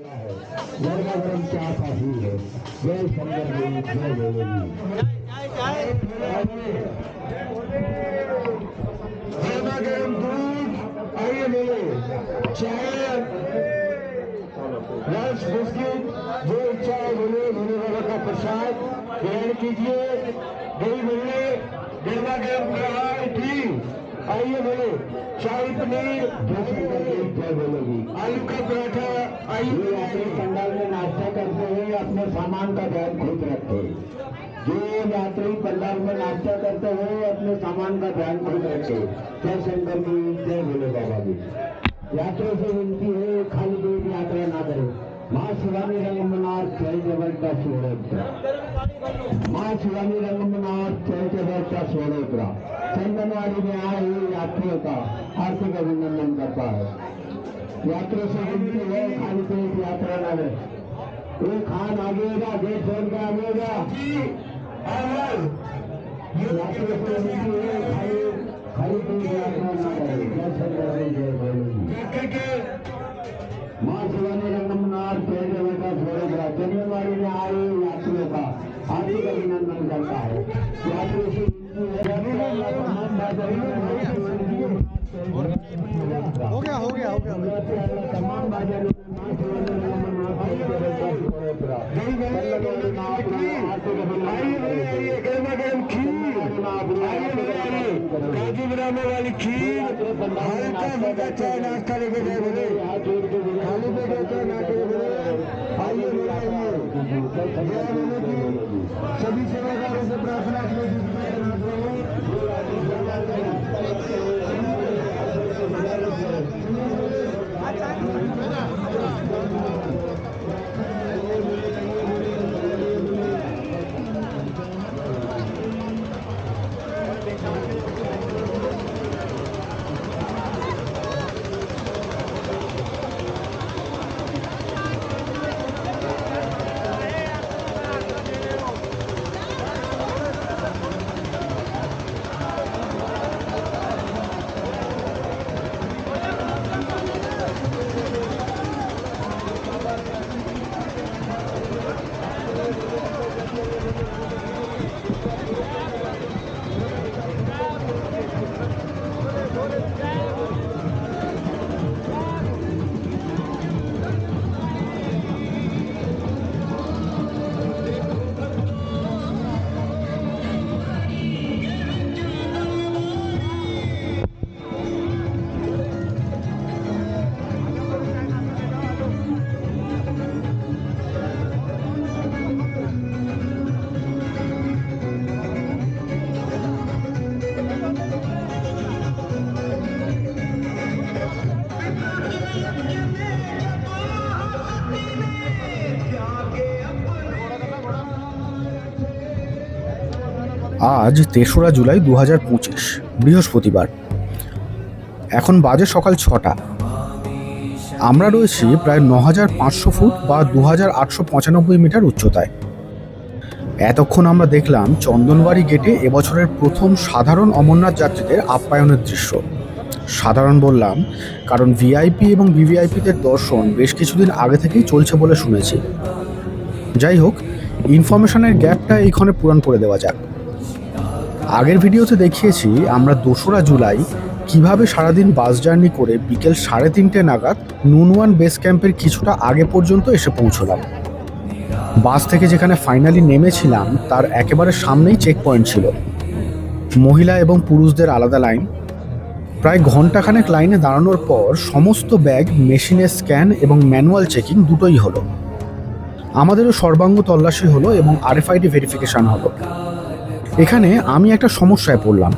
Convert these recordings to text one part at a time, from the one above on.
लड़का गरम चाय काफी है। जय शंकर जी, जय बोलेगी। गरमा गरम दूध आइए बोले, चाय, लंच, बिस्किट, जो इच्छा है बोले। भोले बाबा का प्रसाद ग्रहण कीजिए। दही बोले, गरमा गरम कढ़ाई घी आइए बोले, शाही पनीर, जय बोलेगी। आलू का पराठा आइए। यात्री पंडाल में नाश्ता करते हुए अपने सामान का ध्यान खुद रखे। जो यात्री पंडाल में नाश्ता करते हुए अपने सामान का ध्यान खुद रखे। जय शंकर जी, जय भोले बाबा जी। यात्रियों से विनती है खाली पेट यात्रा ना करें। माँ शिवानी रंगमनाथ जय जबरदस्त सोड़ोत्रा। माँ शिवानी रंगमनाथ जय जबरदस्त सोड़ोत्रा। चंदनवाड़ी में आए हुए यात्रियों का हार्दिक अभिनंदन करता है। यात्रियों से विनती है खाली पेट यात्रा न करें। एक खान आगेगा, गेट छोड़ के आगेगा। यात्रियों से विनती है खाली पेट यात्रा न करें। जय शंकर जी, जय भोले। माँ शिवानी रंगमनाथ जय जबरदस्त सोड़ोत्रा चंदनवाड़ी में आए हुए यात्रियों का हार्दिक अभिनंदन करता है। यात्रियों से हो गया तमाम काजू बनाने वाली खीर, हल्का फुल्का चाय नाश्ता लेके गए बोले। खाली पेट चाय नाश्ते बोले। आइए सभी सेवादारों से प्रार्थना আজ ৩রা জুলাই ২০২৫ বৃহস্পতিবার। এখন বাজে সকাল ৬টা। আমরা রয়েছি প্রায় ৯৫০০ ফুট বা ২৮৯৫ মিটার উচ্চতায়। এতক্ষণ আমরা দেখলাম চন্দনবাড়ি গেটে এবছরের প্রথম সাধারণ অমরনাথ যাত্রীদের আপ্যায়নের দৃশ্য। সাধারণ বললাম কারণ ভিআইপি এবং ভিভিআইপিদের দর্শন বেশ কিছুদিন আগে থেকেই চলছে বলে শুনেছি। যাই হোক, ইনফরমেশনের গ্যাপটা এইখানে পূরণ করে দেওয়া যাক। আগের ভিডিওতে দেখিয়েছি আমরা ২রা জুলাই কিভাবে সারাদিন বাস জার্নি করে বিকেল ৩:৩০ নাগাদ নুনওয়ান বেস ক্যাম্পের কিছুটা আগে পর্যন্ত এসে পৌঁছলাম। বাস থেকে যেখানে ফাইনালি নেমেছিলাম তার একেবারে সামনেই চেক পয়েন্ট ছিল। মহিলা এবং পুরুষদের আলাদা লাইন। প্রায় ঘন্টাখানেক লাইনে দাঁড়ানোর পর সমস্ত ব্যাগ মেশিনে স্ক্যান এবং ম্যানুয়াল চেকিং দুটোই হলো। আমাদেরও সর্বাঙ্গ তল্লাশি হলো এবং আরএফআইডি ভেরিফিকেশান হলো। এখানে আমি একটা সমস্যায় পড়লাম।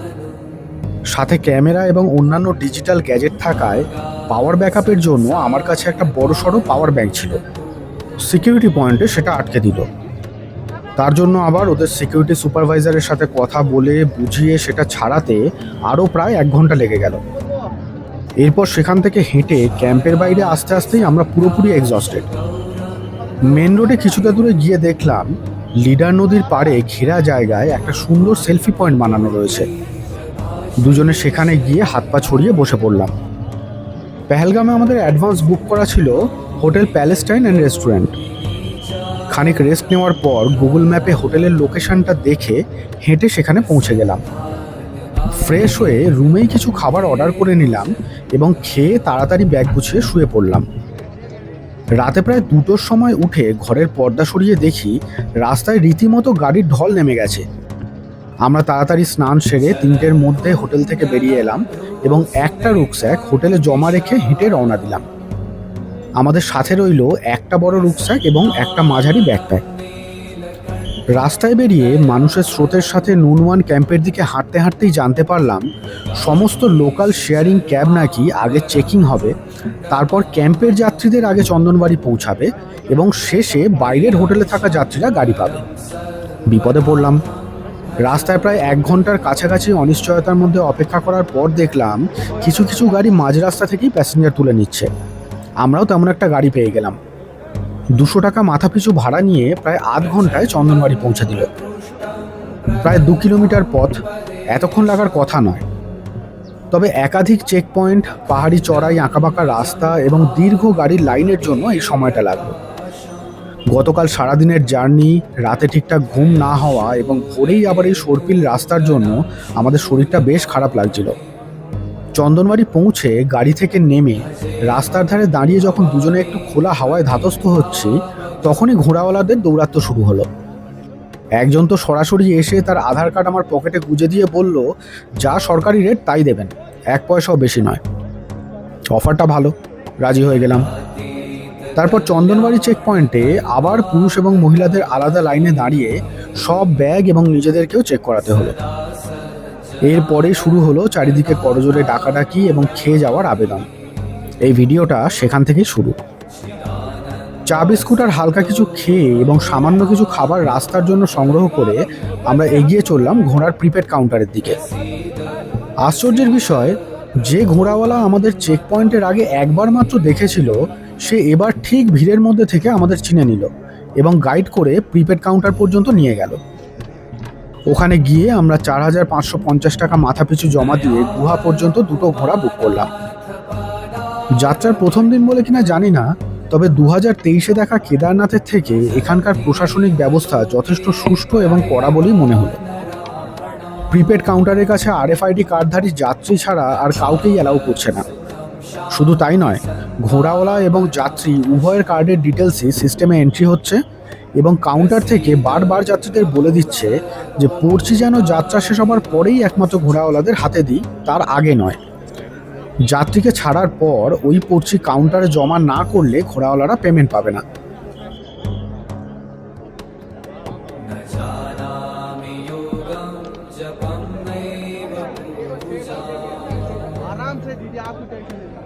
সাথে ক্যামেরা এবং অন্যান্য ডিজিটাল গ্যাজেট থাকায় পাওয়ার ব্যাকআপের জন্য আমার কাছে একটা বড়সড় পাওয়ার ব্যাংক ছিল। সিকিউরিটি পয়েন্টে সেটা আটকে দিল। তার জন্য আবার ওদের সিকিউরিটি সুপারভাইজারের সাথে কথা বলে বুঝিয়ে সেটা ছাড়াতে আরও প্রায় 1 ঘন্টা লেগে গেল। এরপর সেখান থেকে হেঁটে ক্যাম্পের বাইরে আসতে আসতেই আমরা পুরোপুরি এক্সস্টেড। মেন রোডে কিছুটা দূরে গিয়ে দেখলাম লিডার নদীর পাড়ে ঘেরা জায়গায় একটা সুন্দর সেলফি পয়েন্ট বানানো রয়েছে। দুজনে সেখানে গিয়ে হাত পা ছড়িয়ে বসে পড়লাম। পেহেলগামে আমাদের অ্যাডভান্স বুক করা ছিল হোটেল প্যালেস্টাইন অ্যান্ড রেস্টুরেন্ট। খানিক রেস্ট নেওয়ার পর গুগল ম্যাপে হোটেলের লোকেশনটা দেখে হেঁটে সেখানে পৌঁছে গেলাম। ফ্রেশ হয়ে রুমেই কিছু খাবার অর্ডার করে নিলাম এবং খেয়ে তাড়াতাড়ি ব্যাগ গুছিয়ে শুয়ে পড়লাম। রাতে প্রায় 2টোর সময় উঠে ঘরের পর্দা সরিয়ে দেখি রাস্তায় রীতিমতো গাড়ির ঢল নেমে গেছে। আমরা তাড়াতাড়ি স্নান সেরে 3টের মধ্যে হোটেল থেকে বেরিয়ে এলাম এবং একটা রুকস্যাক হোটেলে জমা রেখে হেঁটে রওনা দিলাম। আমাদের সাথে রইল একটা বড় রুকস্যাক এবং একটা মাঝারি ব্যাকপ্যাক। রাস্তায় বেরিয়ে মানুষের স্রোতের সাথে নুনওয়ান ক্যাম্পের দিকে হাঁটতে হাঁটতেই জানতে পারলাম সমস্ত লোকাল শেয়ারিং ক্যাব নাকি আগে চেকিং হবে, তারপর ক্যাম্পের যাত্রীদের আগে চন্দনবাড়ি পৌঁছাবে এবং শেষে বাইরের হোটেলে থাকা যাত্রীরা গাড়ি পাবে। বিপদে পড়লাম। রাস্তায় প্রায় 1 ঘন্টার কাছাকাছি অনিশ্চয়তার মধ্যে অপেক্ষা করার পর দেখলাম কিছু কিছু গাড়ি মাঝ রাস্তা থেকেই প্যাসেঞ্জার তুলে নিচ্ছে। আমরাও তেমন একটা গাড়ি পেয়ে গেলাম। 200 টাকা মাথাপিছু ভাড়া নিয়ে প্রায় আধ ঘন্টায় চন্দনবাড়ি পৌঁছে দিল। প্রায় 2 কিলোমিটার পথ, এতক্ষণ লাগার কথা নয়। তবে একাধিক চেক পয়েন্ট, পাহাড়ি চড়াই, আঁকাবাঁকা রাস্তা এবং দীর্ঘ গাড়ির লাইনের জন্য এই সময়টা লাগলো। গতকাল সারাদিনের জার্নি, রাতে ঠিকঠাক ঘুম না হওয়া এবং ভোরেই আবার এই সর্পিল রাস্তার জন্য আমাদের শরীরটা বেশ খারাপ লাগছিল। চন্দনবাড়ি পৌঁছে গাড়ি থেকে নেমে রাস্তার ধারে দাঁড়িয়ে যখন দুজনে একটু খোলা হাওয়ায় ধাতস্থ হচ্ছি, তখনই ঘোড়াওয়ালাদের দৌরাত্ম্য শুরু হলো। একজন তো সরাসরি এসে তার আধার কার্ড আমার পকেটে গুঁজে দিয়ে বলল, যা সরকারি রেট তাই দেবেন, 1 পয়সাও বেশি নয়। অফারটা ভালো, রাজি হয়ে গেলাম। তারপর চন্দনবাড়ি চেক পয়েন্টে আবার পুরুষ এবং মহিলাদের আলাদা লাইনে দাঁড়িয়ে সব ব্যাগ এবং নিজেদেরকেও চেক করাতে হলো। এরপরেই শুরু হলো চারিদিকে করজোরে ডাকাডাকি এবং খেয়ে যাওয়ার আবেদন। এই ভিডিওটা সেখান থেকেই শুরু। চা বিস্কুট আর হালকা কিছু খেয়ে এবং সামান্য কিছু খাবার রাস্তার জন্য সংগ্রহ করে আমরা এগিয়ে চললাম ঘোড়ার প্রিপেড কাউন্টারের দিকে। আশ্চর্যের বিষয়, যে ঘোড়াওয়ালা আমাদের চেক পয়েন্টের আগে একবার মাত্র দেখেছিল, সে এবার ঠিক ভিড়ের মধ্যে থেকে আমাদের চিনে নিল এবং গাইড করে প্রিপেড কাউন্টার পর্যন্ত নিয়ে গেল। ওখানে গিয়ে আমরা 4550 টাকা মাথাপিছু জমা দিয়ে গুহা পর্যন্ত 2টো ঘোড়া বুক করলাম। যাত্রার প্রথম দিন বলে কিনা জানি না, তবে 2023-এ দেখা কেদারনাথের থেকে এখানকার প্রশাসনিক ব্যবস্থা যথেষ্ট সুষ্ঠু এবং কড়া বলেই মনে হলো। প্রিপেড কাউন্টারের কাছে RFID কার্ডধারী যাত্রী ছাড়া আর কাউকেই অ্যালাউ করছে না। শুধু তাই নয়, ঘোড়াওয়ালা এবং যাত্রী উভয়ের কার্ডের ডিটেলসই সিস্টেমে এন্ট্রি হচ্ছে এবং কাউন্টার থেকে বারবার যাত্রীদের বলে দিচ্ছে যে পর্চি যেন যাত্রা শেষ হবার পরেই একমাত্র ঘোড়াওয়ালাদের হাতে দিই, তার আগে নয়। যাত্রীকে ছাড়ার পর ওই পর্চি কাউন্টারে জমা না করলে ঘোড়াওয়ালারা পেমেন্ট পাবে না। आराम से दीदी, आप भी टेंशन लेना।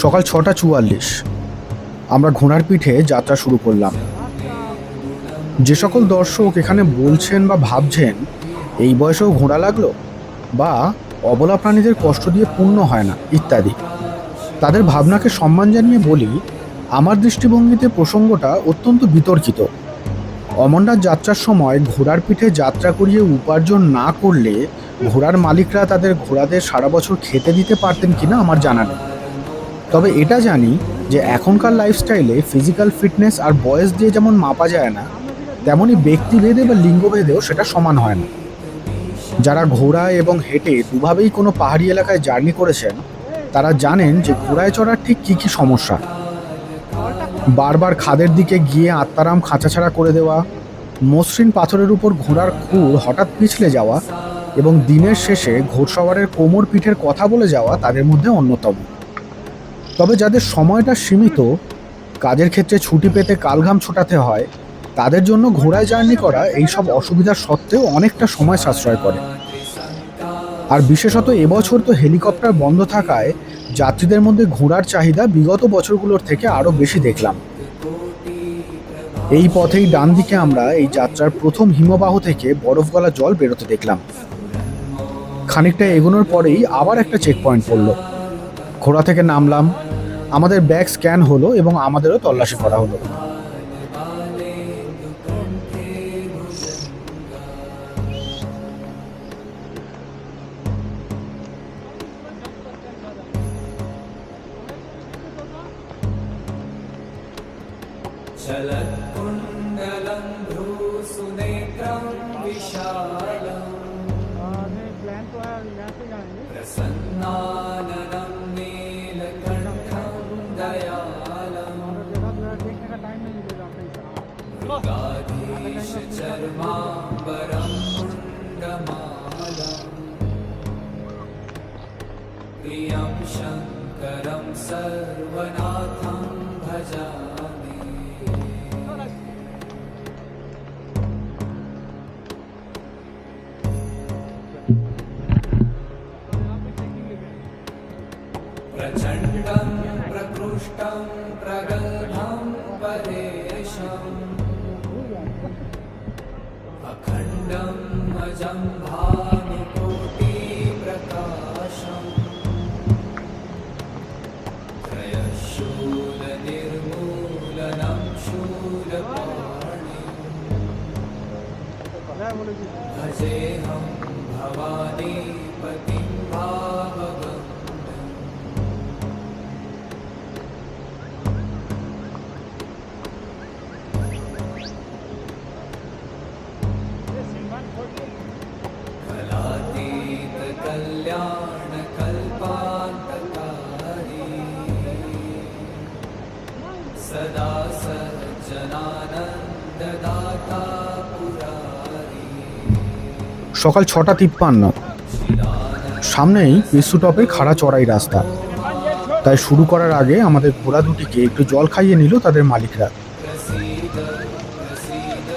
সকাল 6:44 আমরা ঘোড়ার পিঠে যাত্রা শুরু করলাম। যে সকল দর্শক এখানে বলছেন বা ভাবছেন এই বয়সেও ঘোড়া লাগলো, বা অবলা প্রাণীদের কষ্ট দিয়ে পুণ্য হয় না ইত্যাদি, তাদের ভাবনাকে সম্মান জানিয়ে বলি, আমার দৃষ্টিভঙ্গিতে প্রসঙ্গটা অত্যন্ত বিতর্কিত। অমরনাথ যাত্রার সময় ঘোড়ার পিঠে যাত্রা করিয়ে উপার্জন না করলে ঘোড়ার মালিকরা তাদের ঘোড়াদের সারা বছর খেতে দিতে পারতেন কিনা আমার জানা নেই। তবে এটা জানি যে এখনকার লাইফস্টাইলে ফিজিক্যাল ফিটনেস আর বয়স দিয়ে যেমন মাপা যায় না, তেমনই ব্যক্তিভেদে বা লিঙ্গভেদেও সেটা সমান হয় না। যারা ঘোড়ায় এবং হেঁটে দুভাবেই কোনো পাহাড়ি এলাকায় জার্নি করেছেন, তারা জানেন যে ঘোড়ায় চড়ার ঠিক কী কী সমস্যা। বারবার খাদের দিকে গিয়ে আত্মারাম খাঁচাছাড়া করে দেওয়া, মসৃণ পাথরের উপর ঘোড়ার খুর হঠাৎ পিছলে যাওয়া এবং দিনের শেষে ঘোড়সওয়ারের কোমর পিঠের কথা বলে যাওয়া তাদের মধ্যে অন্যতম। তবে যাদের সময়টা সীমিত, কাজের ক্ষেত্রে ছুটি পেতে কালঘাম ছোটাতে হয়, তাদের জন্য ঘোড়ায় জার্নি করা এইসব অসুবিধার সত্ত্বেও অনেকটা সময় সাশ্রয় করে। আর বিশেষত এবছর তো হেলিকপ্টার বন্ধ থাকায় যাত্রীদের মধ্যে ঘোড়ার চাহিদা বিগত বছরগুলোর থেকে আরও বেশি দেখলাম। এই পথেই ডান দিকে আমরা এই যাত্রার প্রথম হিমবাহ থেকে বরফ গলা জল বেরোতে দেখলাম। খানিকটা এগোনোর পরেই আবার একটা চেক পয়েন্ট পড়লো। ঘোড়া থেকে নামলাম, আমাদের ব্যাগ স্ক্যান হলো এবং আমাদেরও তল্লাশি করা হলো। चलत्कुण्डलं भ्रूसुनेत्रं विशालम् प्लान तो है यहाँ से जाएंगे। प्रसन्नाननं नीलकण्ठं दयालम् और जगह जो है देखने का टाइम नहीं मिलेगा आपका इस मृगाधीश चर्माम्बरं मुण्डमालम् प्रियं शङ्करं सर्वनाथं भजामि। प्रचण्डं प्रकृष्टं प्रगल्भं परेशम् अखण्डं अजं भानुकोटिप्रकाशम् त्रयशूलनिर्मूलनं शूलपाणिम् भजेऽहं भवानीपतिं भावगम्। कलातीत कल्याण कल्पान्तकारी सदा सज्जनानन्ददाता पुरारी। সকাল 6:53। সামনেই পেসু টপের খাড়া চড়াই রাস্তা, তাই শুরু করার আগে আমাদের ঘোড়া দুটিকে একটু জল খাইয়ে নিল তাদের মালিকরা। प्रसीद प्रसीद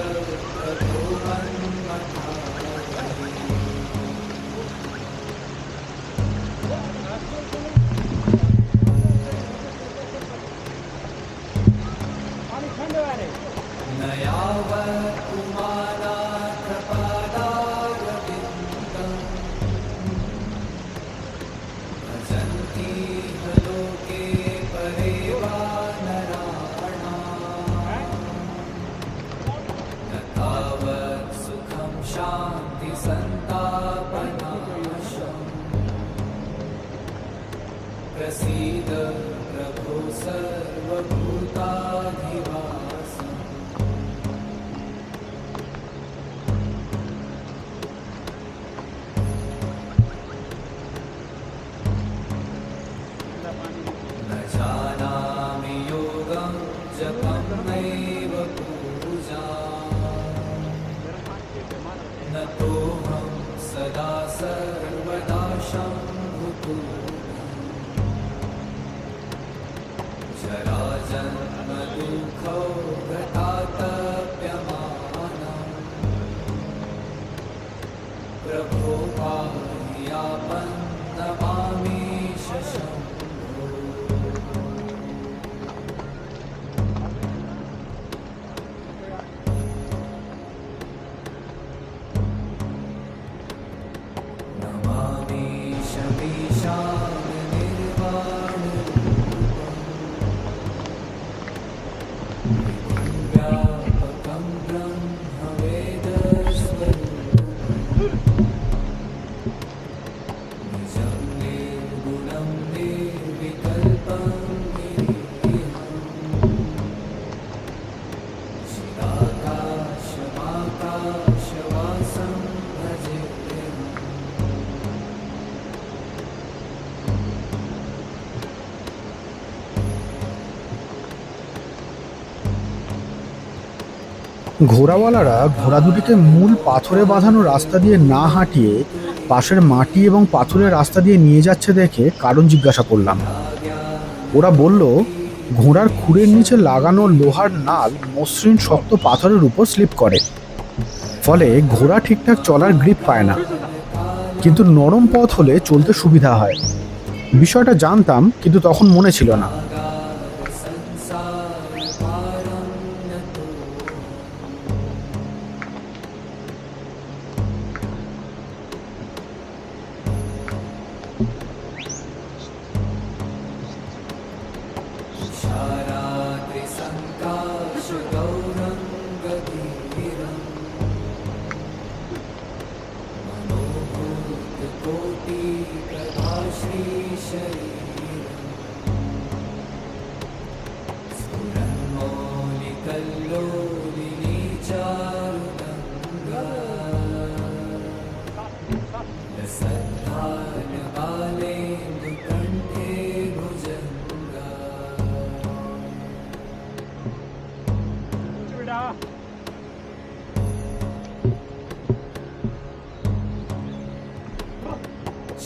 न यावत् पुमानाथ पादारविन्दम् भजन्ति लोके परे वा नराणाम् न तावत् सुखं शान्ति सन्तापनाशम् प्रसीद प्रभो सर्वभूताधिवासम्। न जानामि योगं जपं नैव पूजा न तोऽहं सदा सर्वदा शम्भुः जराजन्म दुःखौ गतातप्यमानम् प्रभो पाह्यापन्नमामि शशम्। नमामि शमीशान निर्वाणरूपम् व्यापकं ब्रह्मवेदस्वरूपम् निजं निर्गुणं निर्विकल्पं निरीहम् चिदाकाशमाकाशवासं भजेऽहम्। ঘোড়াওয়ালারা ঘোড়া দুটিকে মূল পাথরে বাঁধানো রাস্তা দিয়ে না হাঁটিয়ে পাশের মাটি এবং পাথরের রাস্তা দিয়ে নিয়ে যাচ্ছে দেখে কারণ জিজ্ঞাসা করলাম। ওরা বলল, ঘোড়ার খুরের নিচে লাগানো লোহার নাল মসৃণ শক্ত পাথরের উপর স্লিপ করে, ফলে ঘোড়া ঠিকঠাক চলার গ্রিপ পায় না। কিন্তু নরম পথ হলে চলতে সুবিধা হয়। বিষয়টা জানতাম, কিন্তু তখন মনে ছিল না।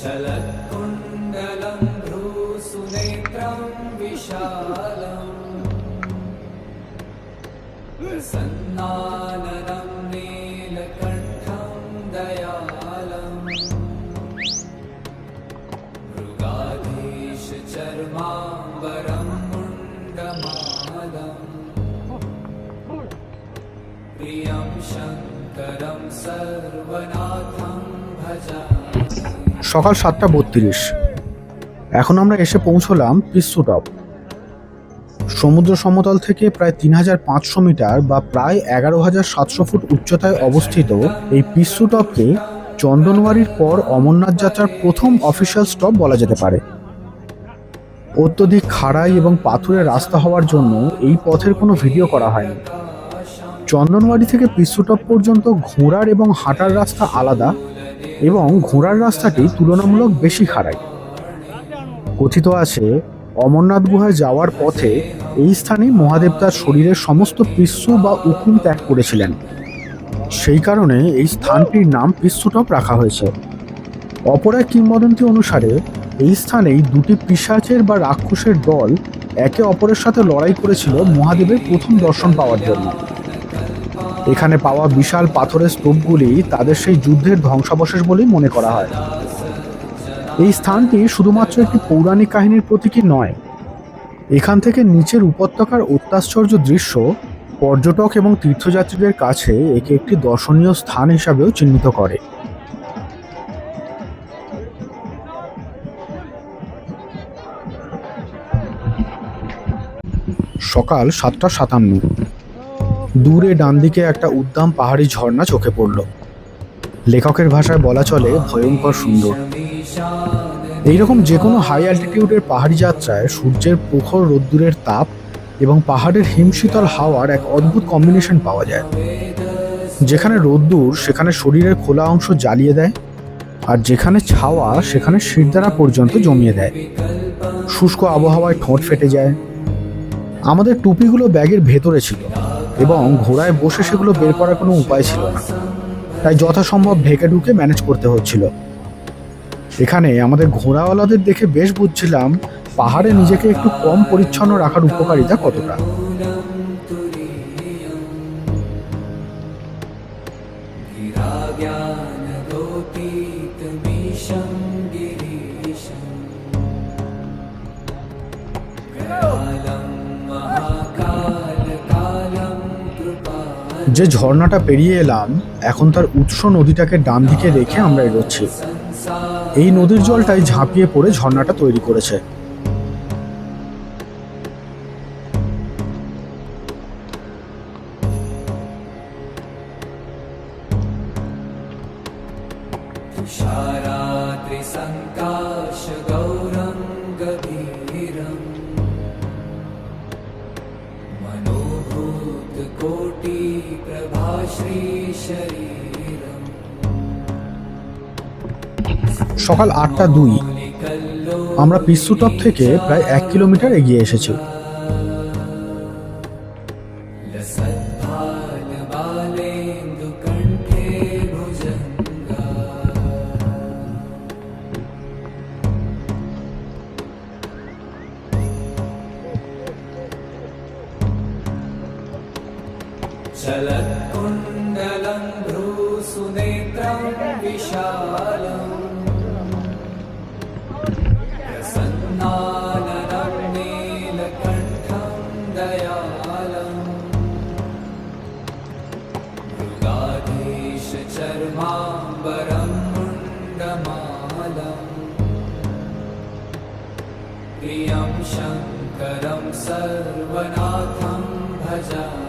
चलत्कुण्डलं भ्रूसुनेत्रं विशालम् प्रसन्नाननं नीलकण्ठं दयालम् मृगाधीशचर्माम्बरं मुण्डमालम् प्रियं शङ्करं सर्वनाथं भजामि। সকাল 7:32। এখন আমরা এসে পৌঁছলাম পিস্সু টপ। সমুদ্র সমতল থেকে প্রায় 3500 মিটার বা প্রায় 11,700 ফুট উচ্চতায় অবস্থিত এই পিস্সু টপকে চন্দনওয়ারির পর অমরনাথ যাত্রার প্রথম অফিসিয়াল স্টপ বলা যেতে পারে। অত্যধিক খাড়াই এবং পাথুরে রাস্তা হওয়ার জন্য এই পথের কোনো ভিডিও করা হয়নি। চন্দনওয়ারি থেকে পিস্সু টপ পর্যন্ত ঘোড়ার এবং হাঁটার রাস্তা আলাদা, এবং ঘোড়ার রাস্তাটি তুলনামূলক বেশি খাড়াই। কথিত আছে অমরনাথ গুহায় যাওয়ার পথে এই স্থানেই মহাদেব তার শরীরের সমস্ত পিস্সু বা উকুন ত্যাগ করেছিলেন। সেই কারণে এই স্থানটির নাম পিস্সু টপ রাখা হয়েছে। অপর এক কিংবদন্তি অনুসারে এই স্থানেই দুটি পিশাচের বা রাক্ষসের দল একে অপরের সাথে লড়াই করেছিল মহাদেবের প্রথম দর্শন পাওয়ার জন্য। এখানে পাওয়া বিশাল পাথরের স্তূপগুলি তাদের সেই যুদ্ধের ধ্বংসাবশেষ বলেই মনে করা হয়। এই স্থানটি শুধুমাত্র একটি পৌরাণিক কাহিনীর প্রতীকী নয়, এখান থেকে নিচের উপত্যকার অত্যাশ্চর্য দৃশ্য পর্যটক এবং তীর্থযাত্রীদের কাছে একে একটি দর্শনীয় স্থান হিসাবেও চিহ্নিত করে। সকাল 7:57। দূরে ডান দিকে একটা উদ্দাম পাহাড়ি ঝর্ণা চোখে পড়ল। লেখকের ভাষায় বলা চলে ভয়ঙ্কর সুন্দর। এইরকম যে কোনো হাই অ্যালটিটিউডের পাহাড়ি যাত্রায় সূর্যের প্রখর রোদ্দুরের তাপ এবং পাহাড়ের হিমশীতল হাওয়ার এক অদ্ভুত কম্বিনেশন পাওয়া যায়। যেখানে রোদ্দুর সেখানে শরীরের খোলা অংশ জ্বালিয়ে দেয়, আর যেখানে ছাওয়া সেখানে শিরদাঁড়া পর্যন্ত জমিয়ে দেয়। শুষ্ক আবহাওয়ায় ঠোঁট ফেটে যায়। আমাদের টুপিগুলো ব্যাগের ভেতরে ছিল এবং ঘোড়ায় বসে সেগুলো বের করার কোনো উপায় ছিল না, তাই যথাসম্ভব ঢেকে ঢুকে ম্যানেজ করতে হচ্ছিল। এখানে আমাদের ঘোড়াওয়ালাদের দেখে বেশ বুঝছিলাম পাহাড়ে নিজেকে একটু কম পরিচ্ছন্ন রাখার উপকারিতা কতটা। যে ঝর্ণাটা পেরিয়ে এলাম এখন তার উৎস নদীটাকে ডান দিকে রেখে আমরা এগোচ্ছি। এই নদীর জলটাই ঝাঁপিয়ে পড়ে ঝর্ণাটা তৈরি করেছে। সকাল 8:02। আমরা পিস্সু টপ থেকে প্রায় 1 কিলোমিটার এগিয়ে এসেছি। चलत्कुण्डलं भ्रूसुनेत्रं विशालम् प्रसन्नाननं नीलकण्ठं दयालम् मृगाधीशचर्माम्बरं मुण्डमालम् प्रियं शङ्करं सर्वनाथं भजामि।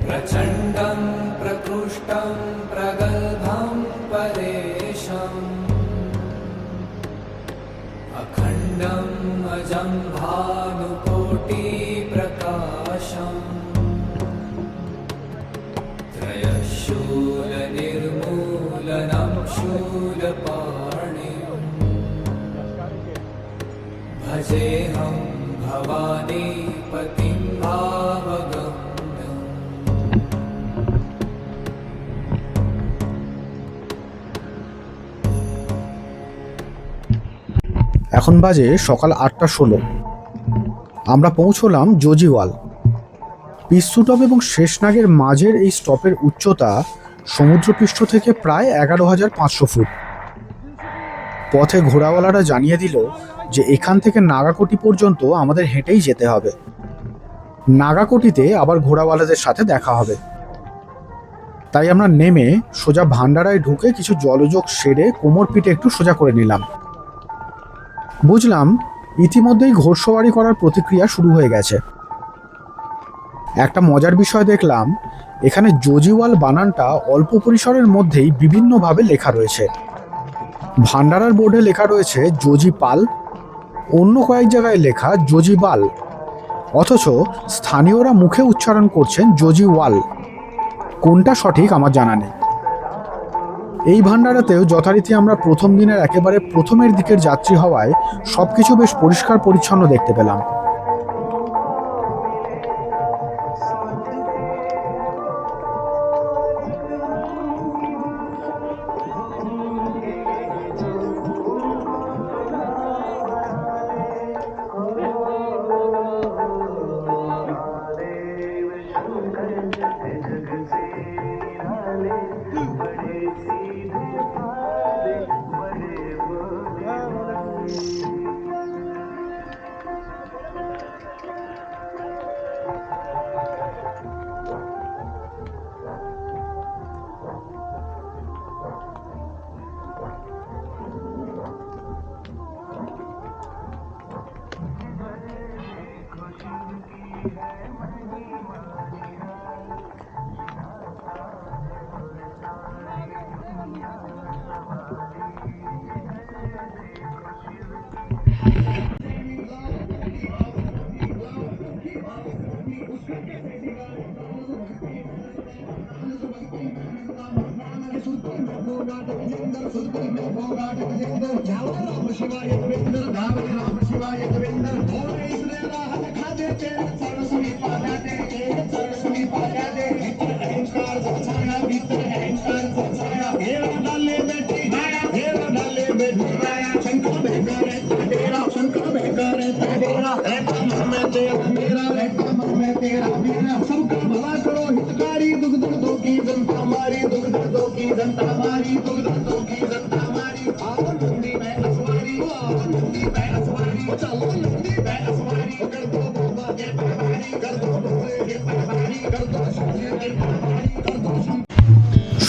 प्रचण्डं प्रकृष्टं प्रगल्भं परेशम् अखण्डम् अजं भानुकोटिप्रकाशम् त्रयशूलनिर्मूलनं शूलपाणिम् भजेऽहं भवानीपतिं भावगम्यम्। এখন বাজে সকাল 8:16। আমরা পৌঁছলাম জোজিওয়াল। পিসুটপ এবং শেষনাগের মাঝের এই স্টপের উচ্চতা সমুদ্রপৃষ্ঠ থেকে প্রায় 11,500 ফুট। পথে ঘোড়াওয়ালারা জানিয়ে দিল যে এখান থেকে নাগাকোটি পর্যন্ত আমাদের হেঁটেই যেতে হবে। নাগাকোটিতে আবার ঘোড়াওয়ালাদের সাথে দেখা হবে। তাই আমরা নেমে সোজা ভান্ডারায় ঢুকে কিছু জলযোগ সেরে কোমর পিঠে একটু সোজা করে নিলাম। বুঝলাম ইতিমধ্যেই ঘোড়সওয়ারি করার প্রতিক্রিয়া শুরু হয়ে গেছে। একটা মজার বিষয় দেখলাম, এখানে জোজিওয়াল বানানটা অল্প পরিসরের মধ্যেই বিভিন্নভাবে লেখা রয়েছে। ভান্ডারার বোর্ডে লেখা রয়েছে জোজিপাল, অন্য কয়েক জায়গায় লেখা জোজিবাল, অথচ স্থানীয়রা মুখে উচ্চারণ করছেন জোজিওয়াল। কোনটা সঠিক আমার জানা নেই। এই ভান্ডারাতেও যথারীতি আমরা প্রথম দিনের একেবারে প্রথমের দিকের যাত্রী হওয়ায় সবকিছু বেশ পরিষ্কার পরিচ্ছন্ন দেখতে পেলাম।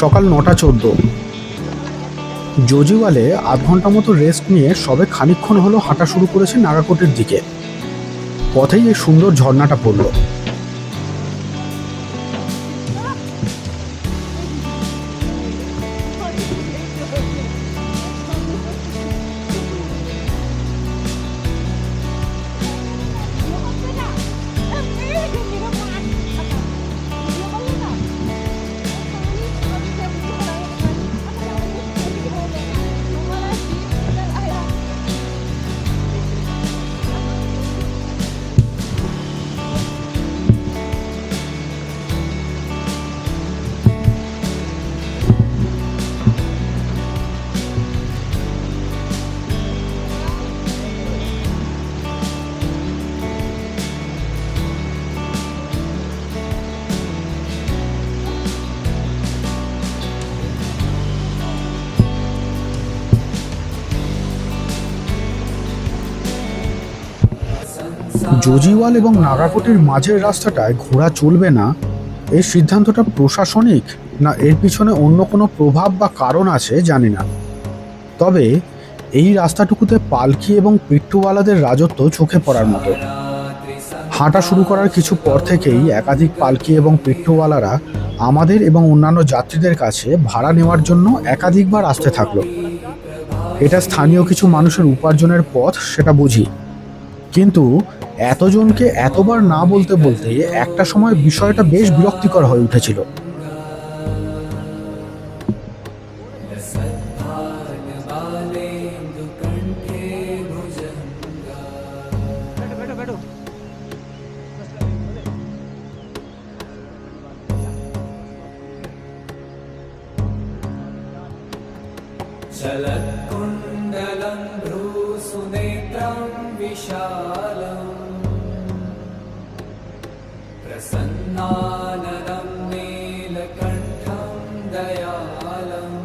সকাল 9:14। জোজিওয়ালে আধ ঘন্টা মতো রেস্ট নিয়ে সবে খানিকক্ষণ হলো হাঁটা শুরু করেছে নাগাকোটের দিকে। পথেই এই সুন্দর ঝর্ণাটা পড়ল। জজিওয়াল এবং নাগাকোটির মাঝের রাস্তাটায় ঘোড়া চলবে না, এই সিদ্ধান্তটা প্রশাসনিক না এর পিছনে অন্য কোনো প্রভাব বা কারণ আছে জানি না। তবে এই রাস্তাটুকুতে পালকি এবং পিট্টুওয়ালাদের রাজত্ব চোখে পড়ার মতো। হাঁটা শুরু করার কিছু পর থেকেই একাধিক পালকি এবং পিট্টুওয়ালারা আমাদের এবং অন্যান্য যাত্রীদের কাছে ভাড়া নেওয়ার জন্য একাধিকবার আসতে থাকলো। এটা স্থানীয় কিছু মানুষের উপার্জনের পথ, সেটা বুঝি, কিন্তু এতজনকে এতবার না বলতে বলতে একটা সময় বিষয়টা বেশ বিরক্তিকর হয়ে উঠেছিল। बैठो बैठो चलत्कुण्डलं भ्रूसुनेत्रं विशालम् प्रसन्नाननं नीलकण्ठं दयालम्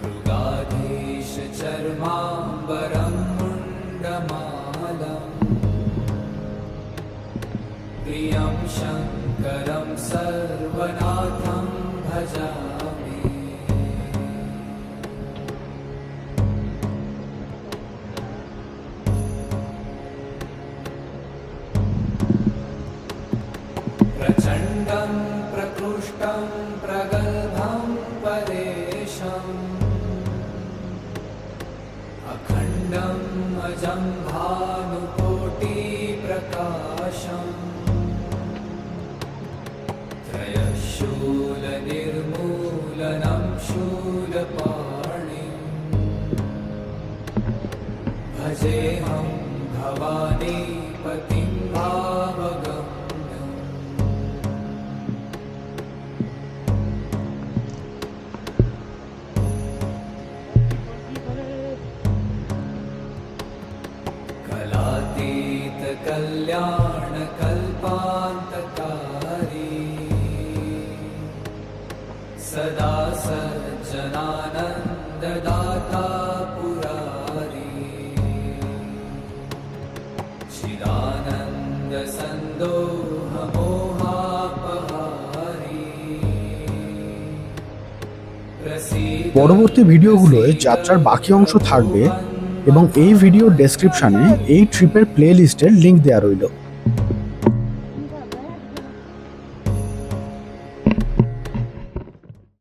मृगाधीशचर्माम्बरं मुण्डमालम् प्रियं शङ्करं सर्वनाथं भजामि। प्रचण्डं प्रकृष्टं प्रगल्भं परेशम् अखण्डम् अजं भानुकोटिप्रकाशम् त्रयशूलनिर्मूलनं शूलपाणिम् भजेऽहं भवानीपतिं भावगम्। कलातीत कल्याण कल्पान्तकारी सदा सज्जनानन्ददाता पुरारी चिदानन्द सन्दोह मोहापहारी পরবর্তী ভিডিওগুলোয় যাত্রার বাকি অংশ থাকবে এবং এই ভিডিও ডেসক্রিপশনে এই ট্রিপের প্লে লিস্টের লিঙ্ক দেওয়া রইল।